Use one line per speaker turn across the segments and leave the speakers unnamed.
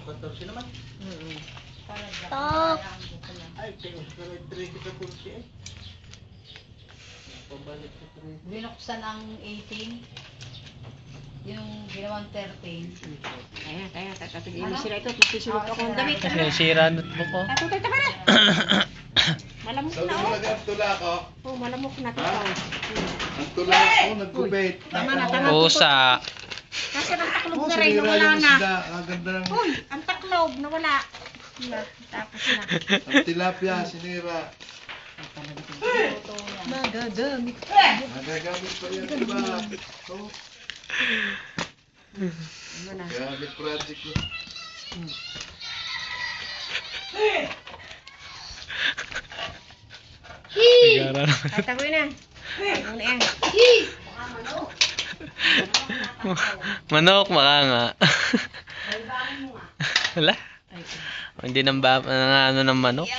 14 naman.
Stop.
Ay, tingin ko na 13 sa 14 eh. Pabalik sa 13.
Binuksan ang 18. Yung ginawang 13.
Kaya, tatapigin mo sila ito. Magsisulot ako ng damit.
Sira notebook ko.
Tutay ka na. Malamok
Sabi
na
mo
oh.
ang tula ko.
Oh, malamok na to.
Ha? Ang tula ko, nagkubit.
Tama na, tama.
Pusa.
Kasi ang taklob
Oh,
na rin,
sinira
nawala
yung
na.
isda. Ang ganda ng...
Uy, ang taklob, nawala. Tapos na.
Ang tilapia, sinira.
Luto niya.
Magagamit.
Nagagamit pa yan, diba? Oh,
Ano na?
gamit project ko.
Sigara na.
Ay, tagoy na. Ano yan?
Manok, maka nga. Wala. Hindi nang ano ng manok.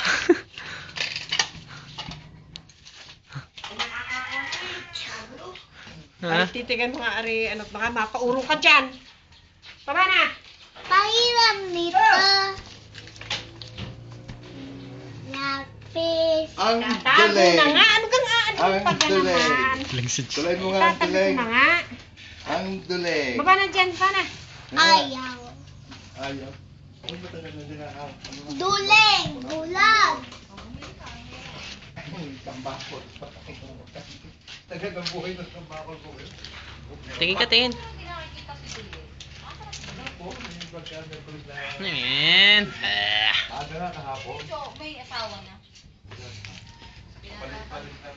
Ha?
Titigan mo nga, Ari, ano, baka mapauro ka dyan. Tama na.
Pahiram nito. Lapis.
Ang
Tatago
galing.
na nga. Ano kang ano
Ang
pa ka
galing.
naman?
Tulay mo nga ang
Tatago
duleg.
na nga.
Ang duleg.
Baba na dyan, sana.
Ayaw.
Ayaw. Ano ba talaga din ang
Duling. Bulag.
tambakol? Tagal ng buhay ng tambakol ko.
Tingin ka, tingin. Tingin.
Ano na kahapon?
May asawa na.
Palit-palit na